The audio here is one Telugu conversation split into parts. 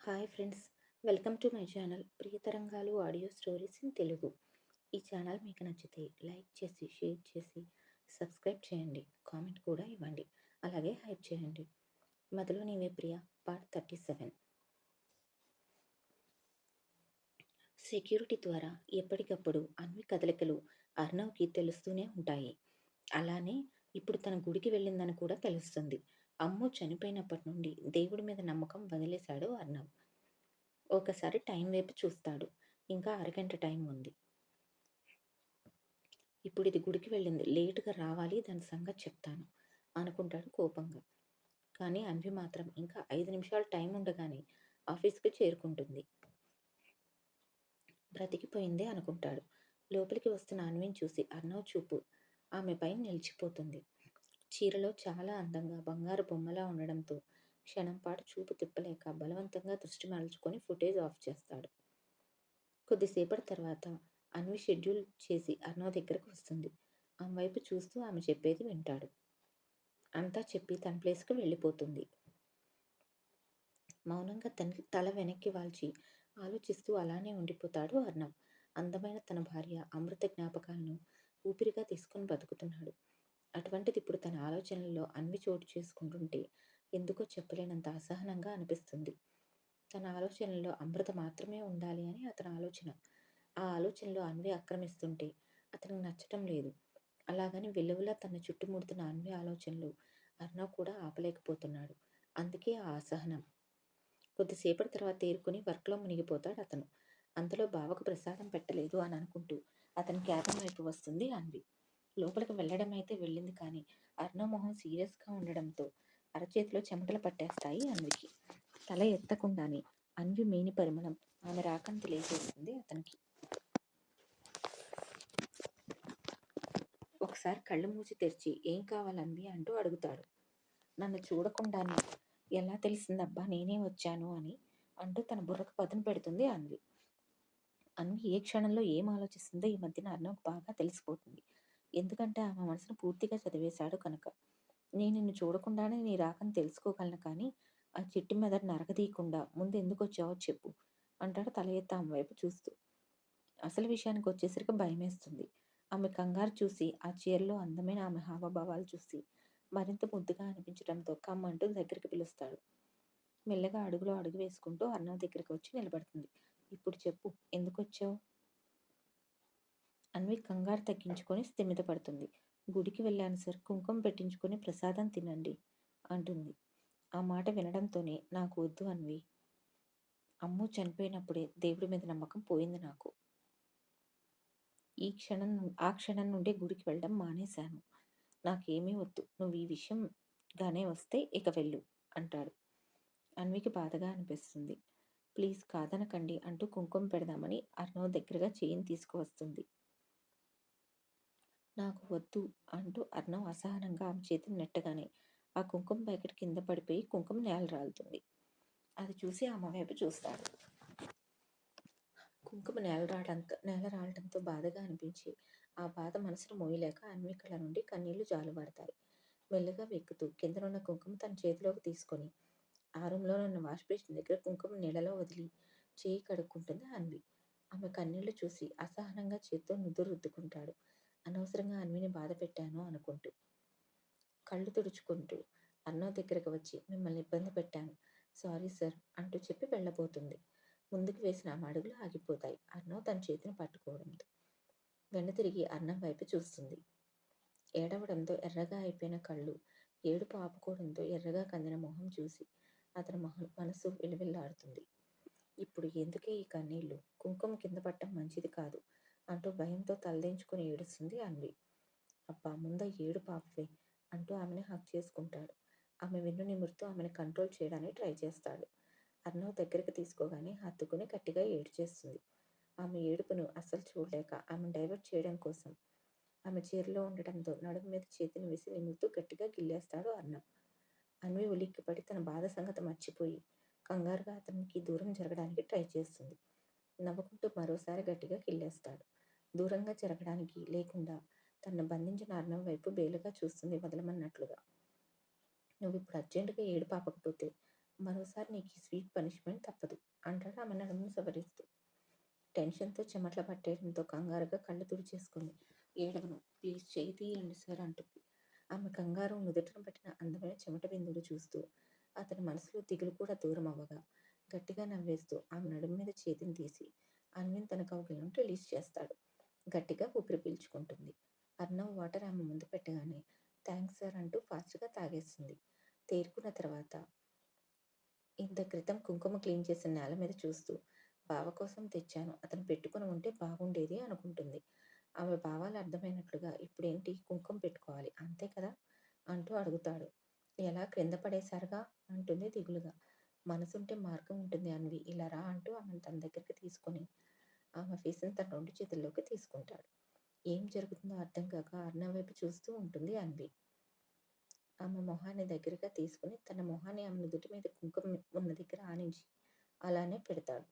Hi friends, welcome to my channel Priyatarangalu audio stories in Telugu. ఈ ఛానల్ మీకు నచ్చితే లైక్ చేసి, షేర్ చేసి, సబ్స్క్రైబ్ చేయండి. కామెంట్ కూడా ఇవ్వండి. అలాగే హైప్ చేయండి. మొదలు నీవే ప్రియ పార్ట్ 37. సెక్యూరిటీ ద్వారా ఎప్పటికప్పుడు అన్వి కదలికలు అర్ణవ్కి తెలుస్తూనే ఉంటాయి. అలానే ఇప్పుడు తన గుడికి వెళ్ళిందని కూడా తెలుస్తుంది. అమ్ము చనిపోయినప్పటి నుండి దేవుడి మీద నమ్మకం వదిలేశాడు అర్ణవ్. ఒకసారి టైం వైపు చూస్తాడు. ఇంకా అరగంట టైం ఉంది. ఇప్పుడు ఇది గుడికి వెళ్ళింది, లేటుగా రావాలి, దాని సంగతి చెప్తాను అనుకుంటాడు కోపంగా. కానీ అన్వి మాత్రం ఇంకా 5 నిమిషాలు టైం ఉండగానే ఆఫీస్కి చేరుకుంటుంది. బ్రతికిపోయిందే అనుకుంటాడు. లోపలికి వస్తున్న అన్విని చూసి అర్ణవ్ చూపు ఆమెపై నిలిచిపోతుంది. చీరలో చాలా అందంగా బంగారు బొమ్మలా ఉండడంతో క్షణం పాటు చూపు తిప్పలేక బలవంతంగా దృష్టి మరల్చుకొని ఫుటేజ్ ఆఫ్ చేస్తాడు. కొద్దిసేపటి తర్వాత అన్వి షెడ్యూల్ చేసి అర్ణవ్ దగ్గరకు వస్తుంది. ఆమె వైపు చూస్తూ ఆమె చెప్పేది వింటాడు. అంతా చెప్పి తన ప్లేస్కి వెళ్ళిపోతుంది. మౌనంగా తల వెనక్కి వాల్చి ఆలోచిస్తూ అలానే ఉండిపోతాడు అర్ణవ్. అందమైన తన భార్య అమృత జ్ఞాపకాలను ఊపిరిగా తీసుకొని బతుకుతున్నాడు. అటువంటిది ఇప్పుడు తన ఆలోచనల్లో అన్వి చోటు చేసుకుంటుంటే ఎందుకో చెప్పలేనంత అసహనంగా అనిపిస్తుంది. తన ఆలోచనల్లో అమృత మాత్రమే ఉండాలి అని అతని ఆలోచన. ఆ ఆలోచనలో అన్వి ఆక్రమిస్తుంటే అతనికి నచ్చటం లేదు. అలాగని వెలువలా తన చుట్టుముడుతున్న అన్వి ఆలోచనలు అర్ణవ్ కూడా ఆపలేకపోతున్నాడు. అందుకే ఆ అసహనం. కొద్దిసేపటి తర్వాత తేరుకుని వర్క్లో మునిగిపోతాడు అతను. అంతలో బావకు ప్రసాదం పెట్టలేదు అని అనుకుంటూ అతని క్యాబిన్ వైపు వస్తుంది అన్వి. లోపలికి వెళ్ళడం అయితే వెళ్ళింది, కానీ అర్ణవ్ మొహం సీరియస్గా ఉండడంతో అరచేతిలో చెమటలు పట్టేస్తాయి అన్వికి. తల ఎత్తకుండానే అన్వి మేని పరిమళం ఆమె రాకని తెలియజేస్తుంది అతనికి. ఒకసారి కళ్ళు మూసి తెరిచి ఏం కావాలన్వి అంటూ అడుగుతాడు. నన్ను చూడకుండానే ఎలా తెలిసిందబ్బా నేనే వచ్చాను అని అంటూ తన బుర్రకు పదును పెడుతుంది అన్వి. అన్వి ఏ క్షణంలో ఏం ఆలోచిస్తుందో ఈ మధ్యన అర్ణవ్కు బాగా తెలిసిపోతుంది. ఎందుకంటే ఆమె మనసును పూర్తిగా చదివేశాడు కనుక. నేను నిన్ను చూడకుండానే నీ రాకని తెలుసుకోగలను, కానీ ఆ చిట్టి మెదడు నరకదీయకుండా ముందు ఎందుకు వచ్చావో చెప్పు అంటాడు తల ఎత్తి ఆమె వైపు చూస్తూ. అసలు విషయానికి వచ్చేసరికి భయమేస్తుంది. ఆమె కంగారు చూసి, ఆ చీరలో అందమైన ఆమె హావభావాలు చూసి మరింత ముద్దుగా అనిపించడంతో కమ్మంటూ దగ్గరికి పిలుస్తాడు. మెల్లగా అడుగులో అడుగు వేసుకుంటూ అర్ణవ్ దగ్గరికి వచ్చి నిలబడుతుంది. ఇప్పుడు చెప్పు, ఎందుకు వచ్చావు? అన్వి కంగారు తగ్గించుకొని స్థిమితపడుతుంది. గుడికి వెళ్ళాను సార్, కుంకుమ పెట్టించుకొని ప్రసాదం తినండి అంటుంది. ఆ మాట వినడంతోనే నాకు వద్దు అన్వి. అమ్ము చనిపోయినప్పుడే దేవుడి మీద నమ్మకం పోయింది నాకు. ఆ క్షణం నుండి గుడికి వెళ్ళడం మానేశాను. నాకేమీ వద్దు, నువ్వు ఈ విషయంగానే వస్తే ఇక వెళ్ళు అంటాడు. అన్వికి బాధగా అనిపిస్తుంది. ప్లీజ్ కాదనకండి అంటూ కుంకుమ పెడదామని అర్ణవ్ దగ్గరగా చేయిని తీసుకువస్తుంది. నాకు వద్దు అంటూ అర్ణవ్ అసహనంగా ఆమె చేతిని నెట్టగానే ఆ కుంకుమ ప్యాకెట్ కింద పడిపోయి కుంకుమ నేల రాలుతుంది. అది చూసి ఆమె వైపు చూస్తాడు. కుంకుమ నేల రాలడంతో బాధగా అనిపించి ఆ బాధ మనసును మోయలేక అన్వి కళ్ళ నుండి కన్నీళ్లు జాలువారుతాయి. మెల్లగా వెక్కుతూ కిందనున్న కుంకుమ తన చేతిలోకి తీసుకొని ఆ రూమ్లో ఉన్న వాష్ బేసిన్ దగ్గర కుంకుమ నీళ్ళలో వదిలి చేయి కడుక్కుంటుంది అన్వి. ఆమె కన్నీళ్లు చూసి అసహనంగా చేత్తో నుదురు రుద్దుకుంటాడు. అనవసరంగా అన్విని బాధ పెట్టాను అనుకుంటూ. కళ్ళు తుడుచుకుంటూ అర్ణవ్ దగ్గరకు వచ్చి మిమ్మల్ని ఇబ్బంది పెట్టాను, సారీ సార్ అంటూ చెప్పి వెళ్ళబోతుంది. ముందుకు వేసిన ఆమె అడుగులు ఆగిపోతాయి అర్ణవ్ తన చేతిని పట్టుకోవడంతో. వెనుతిరిగి అర్ణవ్ వైపు చూస్తుంది. ఏడవడంతో ఎర్రగా అయిపోయిన కళ్ళు, ఏడుపు ఆపుకోవడంతో ఎర్రగా కందిన మొహం చూసి అతని మనసు విలవిల్లాడుతుంది. ఇప్పుడు ఎందుకే ఈ కన్నీళ్లు, కుంకుమ కింద పట్టడం మంచిది కాదు అంటూ భయంతో తలదించుకుని ఏడుస్తుంది అన్వి. అబ్బా ముందు ఏడుపు ఆపువే అంటూ ఆమెను హగ్ చేసుకుంటాడు. ఆమె వెన్ను నిమురుతూ ఆమెను కంట్రోల్ చేయడానికి ట్రై చేస్తాడు. అర్ణవ్ దగ్గరికి తీసుకోగానే హత్తుకుని గట్టిగా ఏడ్చేస్తుంది. ఆమె ఏడుపును అస్సలు చూడలేక ఆమెను డైవర్ట్ చేయడం కోసం ఆమె చీరలో ఉండటంతో నడుము మీద చేతిని వేసి నిమురుతూ గట్టిగా గిల్లేస్తాడు అర్ణవ్. అన్వి ఉలిక్కిపడి తన బాధ సంగతి మర్చిపోయి కంగారుగా అతనికి దూరం జరగడానికి ట్రై చేస్తుంది. నవ్వుకుంటూ మరోసారి గట్టిగా గిల్లేస్తాడు. దూరంగా జరగడానికి లేకుండా తనను బంధించిన అర్ణవ్ వైపు బేలుగా చూస్తుంది వదలమన్నట్లుగా. నువ్వు ఇప్పుడు అర్జెంటుగా ఏడుపు ఆపకపోతే మరోసారి నీకు ఈ స్వీట్ పనిష్మెంట్ తప్పదు అంటాడు ఆమె నడుమును సవరిస్తూ. టెన్షన్‌తో చెమటలు పట్టేయడంతో కంగారుగా కళ్ళు తుడిచేసుకుంది. ఏడవను. ప్లీజ్ చెయ్యి తీయండి సార్ అంటుంది. ఆమె కంగారు నుదుటిన పట్టిన అందమైన చెమట బిందువులు చూస్తూ అతని మనసులో దిగులు కూడా దూరం అవ్వగా గట్టిగా నవ్వేస్తూ ఆమె నడుము మీద చేతిని తీసి అన్విన్ తన కౌగిలి నుండి రిలీజ్ చేస్తాడు. గట్టిగా ఊపిరి పీల్చుకుంటుంది. అర్నవ్ వాటర్ ఆమె ముందు పెట్టగానే థ్యాంక్స్ సార్ అంటూ ఫాస్ట్‌గా తాగేస్తుంది. తేరుకున్న తర్వాత ఇంత క్రితం కుంకుమ క్లీన్ చేసిన నేల మీద చూస్తూ బావ కోసం తెచ్చాను. అతను పెట్టుకొని ఉంటే బాగుండేది అనుకుంటుంది. ఆమె భావాలు అర్థమైనట్లుగా ఇప్పుడేంటి కుంకుమ పెట్టుకోవాలి అంతే కదా అంటూ అడుగుతాడు. ఎలా క్రింద పడేశారుగా అంటుంది దిగులుగా. మనసుంటే మార్గం ఉంటుంది అన్వి ఇలా రా అంటూ ఆమెను తన దగ్గరికి తీసుకొని ఆమె ఫేస్‌ని తన 2 చేతుల్లోకి తీసుకుంటాడు. ఏం జరుగుతుందో అర్థం కాక అర్ణవ్ వైపు చూస్తూ ఉంటుంది అన్వి. ఆమె మొహాన్ని దగ్గరగా తీసుకొని తన మొహాన్ని ఆమె నుదుటి మీద కుంకుమ ఉన్న దగ్గర ఆనించి అలానే పెడతాడు.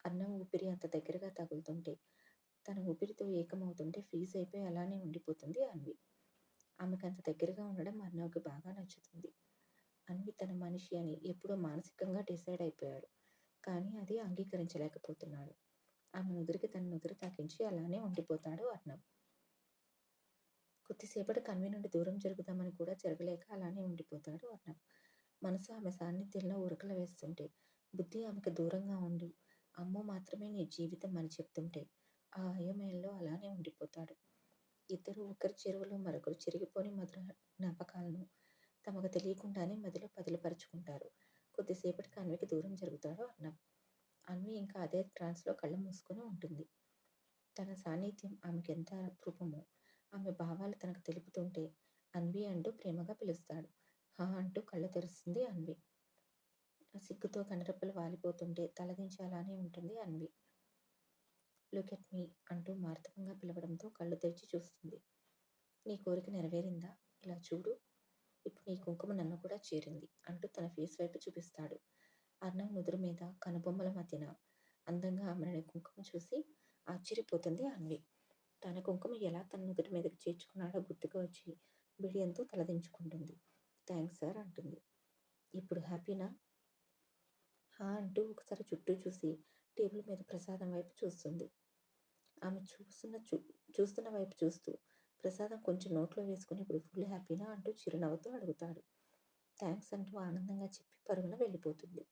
అన్నం ఊపిరి అంత దగ్గరగా తగులుతుంటే తన ఊపిరితో ఏకమవుతుంటే ఫ్రీజ్ అయిపోయి అలానే ఉండిపోతుంది అన్వి. ఆమెకు అంత దగ్గరగా ఉండడం అర్ణవ్‌కి బాగా నచ్చుతుంది. అన్వి తన మనిషి అని ఎప్పుడో మానసికంగా డిసైడ్ అయిపోయాడు. కానీ అది అంగీకరించలేకపోతున్నాడు. ఆమె నుదురికి తన నుదురు తాకించి అలానే ఉండిపోతాడు అర్ణవ్. కొద్దిసేపటికి అన్వి నుండి దూరం జరుగుదామని కూడా జరగలేక అలానే ఉండిపోతాడు అర్ణవ్. మనసు ఆమె సాన్నిధ్యంలో ఉరకలు వేస్తుంటే బుద్ధి ఆమెకు దూరంగా ఉండి అమ్మో మాత్రమే నీ జీవితం అని చెప్తుంటే ఆ అయోమయంలో అలానే ఉండిపోతాడు. ఇద్దరూ ఒకరి చెరువులో మరొకరు చెరిగిపోని మధుర జ్ఞాపకాలను తమకు తెలియకుండానే మదిలో పదిలపరుచుకుంటారు. కొద్దిసేపటికి అన్వికి దూరం జరుగుతాడు అర్ణవ్. అన్వి ఇంకా అదే ట్రాన్స్‌లో కళ్ళు మూసుకొని ఉంటుంది. తన సాన్నిధ్యం ఆమెకెంత అపురూపమో ఆమె భావాలు తనకు తెలుపుతుంటే అన్వి అంటూ ప్రేమగా పిలుస్తాడు. హా అంటూ కళ్ళు తెరుస్తుంది అన్వి. సిగ్గుతో కనురెప్పలు వాలిపోతుంటే తలదించి అలానే ఉంటుంది అన్వి. లుక్ ఎట్ మీ అంటూ మార్దవంగా పిలవడంతో కళ్ళు తెరిచి చూస్తుంది. నీ కోరిక నెరవేరిందా? ఇలా చూడు. ఇప్పుడు నీ కుంకుమ నన్ను కూడా చేరింది అంటూ తన ఫేస్ వైపు చూపిస్తాడు. అర్ణవ్ నుదురు మీద కనుబొమ్మల మధ్యన అందంగా అమరిన కుంకుమ చూసి ఆశ్చర్యపోతుంది అన్వి. తన కుంకుమ ఎలా తన నుదుటి మీదకి చేర్చుకున్నాడో గుర్తుకు వచ్చి బిడియంతో తలదించుకుంటుంది. థ్యాంక్స్ సార్ అంటుంది. ఇప్పుడు హ్యాపీనా? హా అంటూ ఒకసారి చుట్టూ చూసి టేబుల్ మీద ప్రసాదం వైపు చూస్తుంది. ఆమె చూస్తున్న వైపు చూస్తూ ప్రసాదం కొంచెం నోట్లో వేసుకుని ఇప్పుడు ఫుల్ హ్యాపీనా అంటూ చిరునవ్వుతో అడుగుతాడు. థ్యాంక్స్ అంటూ ఆనందంగా చెప్పి పరుగున వెళ్ళిపోతుంది.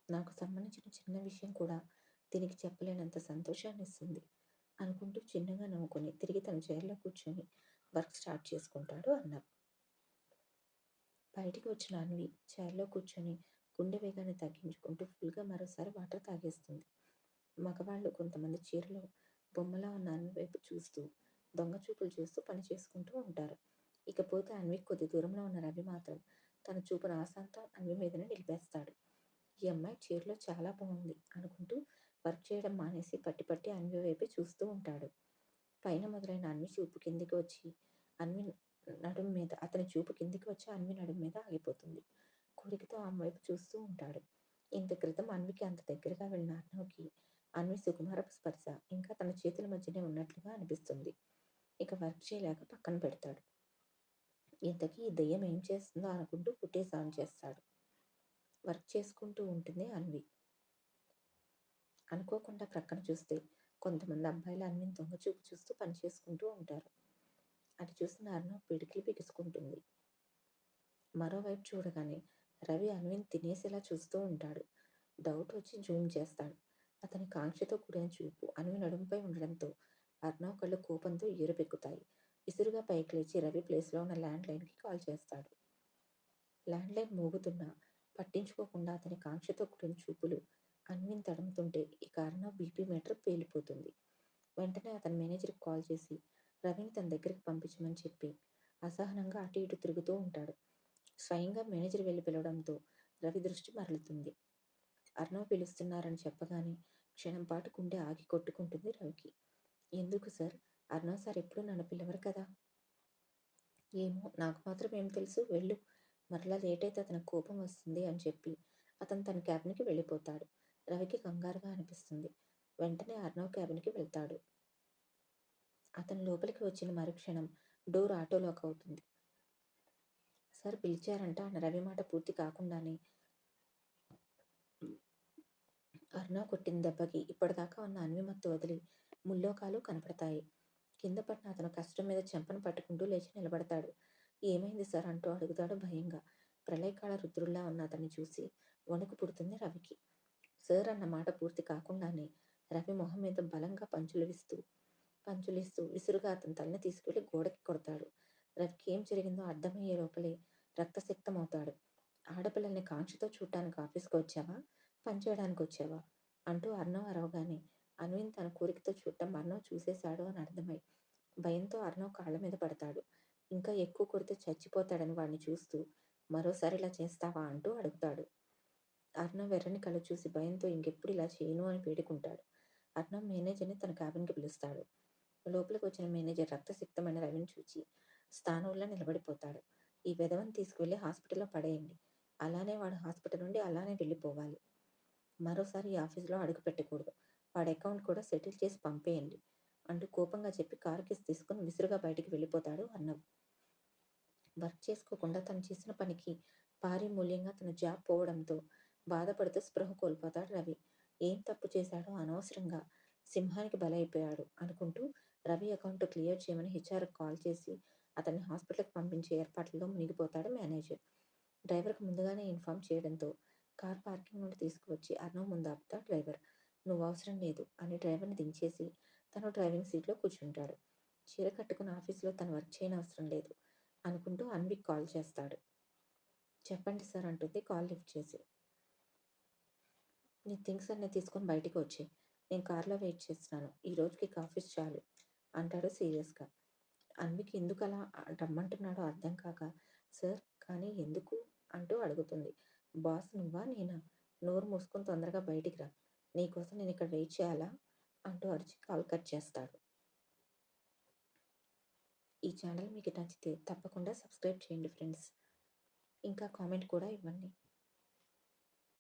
నాకు సంబంధించిన చిన్న విషయం కూడా దీనికి చెప్పలేనంత సంతోషాన్నిస్తుంది అనుకుంటూ చిన్నగా నవ్వుకొని తిరిగి తన చైర్‌లో కూర్చొని వర్క్ స్టార్ట్ చేసుకుంటాడు అర్ణవ్. బయటికి వచ్చిన అన్వి చైర్‌లో కూర్చొని గుండె వేగాన్ని తగ్గించుకుంటూ ఫుల్‌గా మరోసారి వాటర్ తాగేస్తుంది. మగవాళ్ళు కొంతమంది చీరలో బొమ్మలా ఉన్న అన్వి వైపు చూస్తూ దొంగ చూపులు చూస్తూ పని చేసుకుంటూ ఉంటారు. ఇకపోతే అన్వికి కొద్ది దూరంలో ఉన్న రవి మాత్రం తన చూపును ఆశాంతం అన్వి మీదనే నిలిపేస్తాడు. ఈ అమ్మాయి చీరలో చాలా బాగుంది అనుకుంటూ వర్క్ చేయడం మానేసి పట్టి పట్టి అన్వి వైపే చూస్తూ ఉంటాడు. పైన మొదలైన అన్వి చూపు కిందికి వచ్చి అన్వి నడుము మీద అతని చూపు కిందికి వచ్చి అన్వి నడుము మీద ఆగిపోతుంది. కోరికతో ఆమె వైపు చూస్తూ ఉంటాడు. ఇంత క్రితం అన్వికి అంత దగ్గరగా వెళ్ళిన అర్ణవ్‌కి అన్వి సుకుమారపు స్పర్శ ఇంకా తన చేతుల మధ్యనే ఉన్నట్లుగా అనిపిస్తుంది. ఇక వర్క్ చేయలేక పక్కన పెడతాడు. ఇంతకీ ఈ దెయ్యం ఏం చేస్తుందో అనుకుంటూ ఫుటేజ్ ఆన్ చేస్తాడు. వర్క్ చేసుకుంటూ ఉంటుంది అన్వి. అనుకోకుండా ప్రక్కన చూస్తే కొంతమంది అబ్బాయిలు అన్విని దొంగ చూపు చూస్తూ పని చేసుకుంటూ ఉంటారు. అది చూసిన అర్ణవ్ పిడికిలి బిగుసుకుంటుంది. మరోవైపు చూడగానే రవి అన్విని తినేసేలా చూస్తూ ఉంటాడు. డౌట్ వచ్చి జూమ్ చేస్తాడు. అతని కాంక్షతో కూడిన చూపు అన్వి నడుముపై ఉండడంతో అర్ణవ్ కళ్ళు కోపంతో ఎరుపెక్కుతాయి. విసురుగా పైకి లేచి రవి ప్లేస్‌లో ఉన్న ల్యాండ్ లైన్‌కి కాల్ చేస్తాడు. ల్యాండ్ లైన్ మోగుతున్నా పట్టించుకోకుండా అతని కాంక్షతో కూడిన చూపులు అన్విని తడుముతుంటే ఇక అర్ణవ్ బీపీ మీటర్ పేలిపోతుంది. వెంటనే అతని మేనేజర్‌కి కాల్ చేసి రవిని తన దగ్గరికి పంపించమని చెప్పి అసహనంగా అటు ఇటు తిరుగుతూ ఉంటాడు. స్వయంగా మేనేజర్ వెళ్లి పిలవడంతో రవి దృష్టి మరలుతుంది. అర్ణవ్ పిలుస్తున్నారని చెప్పగానే క్షణం పాటు గుండె ఆగి కొట్టుకుంటుంది రవికి. ఎందుకు సార్? అర్ణవ్ సార్ ఎప్పుడూ నన్ను పిలవరు కదా! ఏమో నాకు మాత్రం ఏం తెలుసు వెళ్ళు. మరలా లేట్ అయితే అతనికి కోపం వస్తుంది అని చెప్పి అతను తన క్యాబిన్‌కి వెళ్ళిపోతాడు. రవికి కంగారుగా అనిపిస్తుంది. వెంటనే అర్ణవ్ క్యాబిన్‌కి వెళ్తాడు. అతను లోపలికి వచ్చిన మరుక్షణం డోర్ ఆటో లాక్ అవుతుంది. సార్ పిలిచారంట అన్న రవి మాట పూర్తి కాకుండానే అర్ణవ్ కొట్టిన దెబ్బకి ఇప్పటిదాకా ఉన్న అన్విమత్తు వదిలి ముల్లోకాలు కనపడతాయి. కింద పడిన అతను కష్టం మీద చెంపను పట్టుకుంటూ లేచి నిలబడతాడు. ఏమైంది సార్ అంటూ అడుగుతాడు భయంగా. ప్రళయకాల రుద్రుల్లా ఉన్న అతన్ని చూసి వణుకు పుడుతుంది రవికి. సార్ అన్న మాట పూర్తి కాకుండానే రవి మొహం మీద బలంగా పంచులిస్తూ విసురుగా అతని తలని తీసుకెళ్లి గోడకి కొడతాడు. రవికి ఏం జరిగిందో అర్థమయ్యే లోపలే రక్తసిక్తమవుతాడు. ఆడపిల్లల్ని కాంక్షతో చూడటానికి ఆఫీస్కి వచ్చావా, పనిచేయడానికి వచ్చావా అంటూ అర్ణవ్ అరవగానే అన్విని తన కోరికతో చూడటం అర్ణవ్ చూసేశాడు అని అర్థమై భయంతో అర్ణవ్ కాళ్ళ మీద పడతాడు. ఇంకా ఎక్కువ కొడితే చచ్చిపోతాడని వాడిని చూస్తూ మరోసారి ఇలా చేస్తావా అంటూ అడుగుతాడు. అర్ణవ్ ఎర్రని కళ్ళు చూసి భయంతో ఇంకెప్పుడు ఇలా చేయను అని వేడుకుంటాడు. అర్ణవ్ మేనేజర్ని తన క్యాబిన్కి పిలుస్తాడు. లోపలికి వచ్చిన మేనేజర్ రక్తసిక్తమైన రవిని చూచి స్థానంలో నిలబడిపోతాడు. ఈ విధవని తీసుకువెళ్ళి హాస్పిటల్లో పడేయండి. అలానే వాడు హాస్పిటల్ నుండి అలానే వెళ్ళిపోవాలి. మరోసారి ఈ ఆఫీసులో అడుగు పెట్టకూడదు. వాడి అకౌంట్ కూడా సెటిల్ చేసి పంపేయండి అంటూ కోపంగా చెప్పి కారు కీస్ తీసుకుని విసురుగా బయటికి వెళ్ళిపోతాడు అర్ణవ్. వర్క్ చేసుకోకుండా తను చేసిన పనికి భారీ మూల్యంగా తన జాబ్ పోవడంతో బాధపడుతూ స్పృహ కోల్పోతాడు రవి. ఏం తప్పు చేశాడో అనవసరంగా సింహానికి బలైపోయాడు అనుకుంటూ రవి అకౌంట్ క్లియర్ చేయమని హెచ్ఆర్కి కాల్ చేసి అతన్ని హాస్పిటల్కి పంపించే ఏర్పాట్లలో మునిగిపోతాడు మేనేజర్. డ్రైవర్కి ముందుగానే ఇన్ఫార్మ్ చేయడంతో కార్ పార్కింగ్ నుండి తీసుకువచ్చి అర్ణవ్ ముందు ఆపుతాడు డ్రైవర్. నువ్వు అవసరం లేదు అని డ్రైవర్ని దించేసి తను డ్రైవింగ్ సీట్లో కూర్చుంటాడు. చీర కట్టుకుని ఆఫీస్లో తను వర్క్ చేయనవసరం లేదు అనుకుంటూ అన్విక్ కాల్ చేస్తాడు. చెప్పండి సార్ అంటుంది కాల్ లిఫ్ట్ చేసి. నీ థింగ్స్ అన్నీ తీసుకొని బయటికి వచ్చేయి. నేను కార్లో వెయిట్ చేస్తున్నాను. ఈ రోజుకి ఆఫీస్ చాలు అంటాడు సీరియస్గా. అన్విక్ ఎందుకు అలా రమ్మంటున్నాడో అర్థం కాక సార్ కానీ ఎందుకు అంటూ అడుగుతుంది. బాస్ నువ్వా నేనా? నోరు మూసుకొని తొందరగా బయటికి రా. నీకోసం నేను ఇక్కడ వెయిట్ చేయాలా అంటూ అరిచి కాల్ కట్ చేస్తాడు. ఈ ఛానల్ మీకు నచ్చితే తప్పకుండా సబ్స్క్రైబ్ చేయండి ఫ్రెండ్స్. ఇంకా కామెంట్ కూడా ఇవ్వండి.